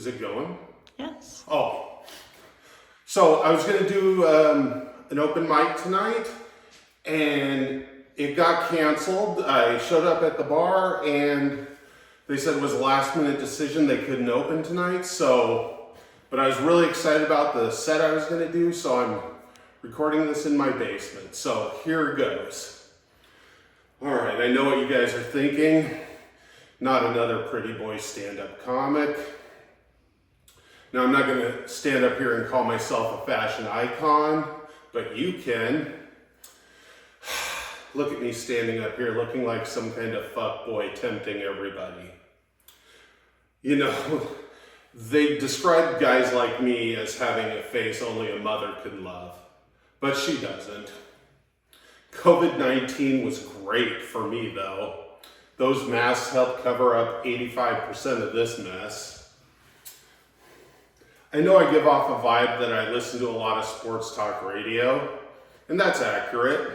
Is it going? Yes. Oh. So I was going to do an open mic tonight, and it got canceled. I showed up at the bar, and they said it was a last-minute decision. They couldn't open tonight, but I was really excited about the set I was going to do, so I'm recording this in my basement. So here goes. All right, I know what you guys are thinking. Not another pretty boy stand-up comic. Now, I'm not going to stand up here and call myself a fashion icon, but you can. Look at me standing up here looking like some kind of fuckboy tempting everybody. You know, they describe guys like me as having a face only a mother could love, but she doesn't. COVID-19 was great for me, though. Those masks helped cover up 85% of this mess. I know I give off a vibe that I listen to a lot of sports talk radio, and that's accurate.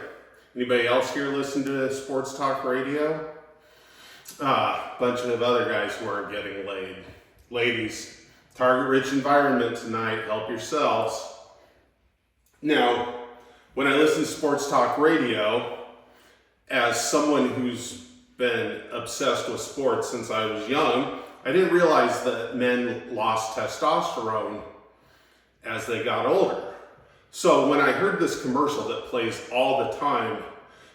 Anybody else here listen to sports talk radio? Bunch of other guys who aren't getting laid. Ladies, target-rich environment tonight, help yourselves. Now, when I listen to sports talk radio, as someone who's been obsessed with sports since I was young, I didn't realize that men lost testosterone as they got older. So when I heard this commercial that plays all the time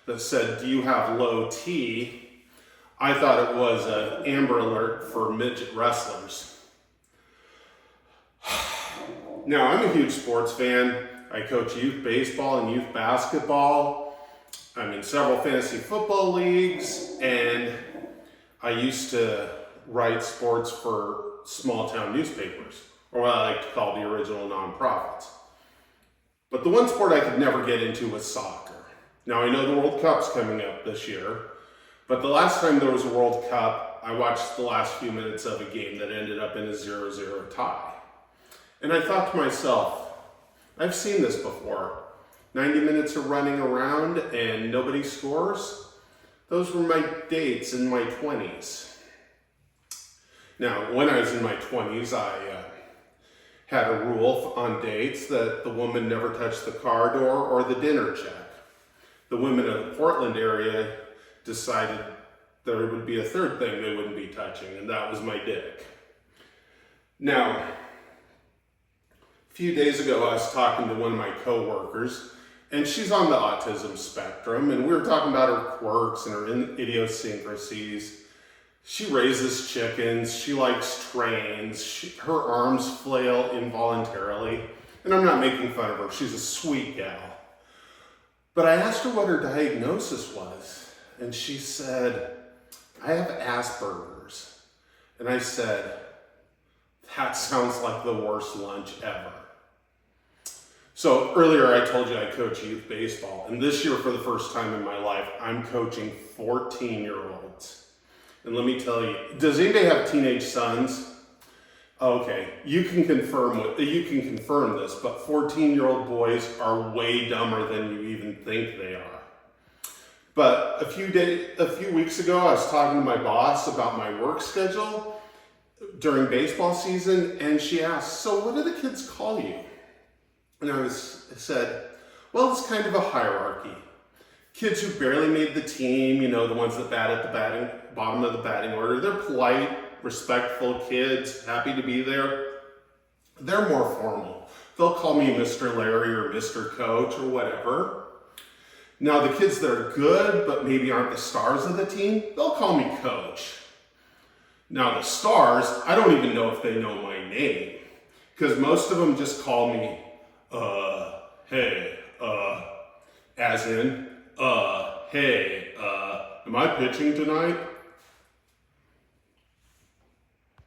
that said, "Do you have low T?" I thought it was an Amber Alert for midget wrestlers. Now, I'm a huge sports fan. I coach youth baseball and youth basketball. I'm in several fantasy football leagues, and I used to write sports for small town newspapers, or what I like to call the original nonprofits. But the one sport I could never get into was soccer. Now, I know the World Cup's coming up this year, but the last time there was a World Cup, I watched the last few minutes of a game that ended up in a 0-0 tie. And I thought to myself, I've seen this before. 90 minutes of running around and nobody scores. Those were my dates in my 20s. Now, when I was in my 20s, I had a rule on dates that the woman never touched the car door or the dinner check. The women of the Portland area decided there would be a third thing they wouldn't be touching, and that was my dick. Now, a few days ago, I was talking to one of my coworkers, and she's on the autism spectrum, and we were talking about her quirks and her idiosyncrasies. She raises chickens, she likes trains, her arms flail involuntarily, and I'm not making fun of her, she's a sweet gal. But I asked her what her diagnosis was, and she said, "I have Asperger's." And I said, "That sounds like the worst lunch ever." So earlier I told you I coach youth baseball, and this year for the first time in my life, I'm coaching 14-year-olds. And let me tell you, does anybody have teenage sons? Okay, you can confirm this, but 14-year-old boys are way dumber than you even think they are. But a few weeks ago, I was talking to my boss about my work schedule during baseball season, and she asked, "So what do the kids call you?" And I said, "Well, it's kind of a hierarchy. Kids who barely made the team, you know, the ones that bat at the bottom of the batting order, they're polite, respectful kids, happy to be there. They're more formal. They'll call me Mr. Larry or Mr. Coach or whatever. Now, the kids that are good, but maybe aren't the stars of the team, they'll call me Coach. Now, the stars, I don't even know if they know my name, because most of them just call me, hey, as in, hey, am I pitching tonight?"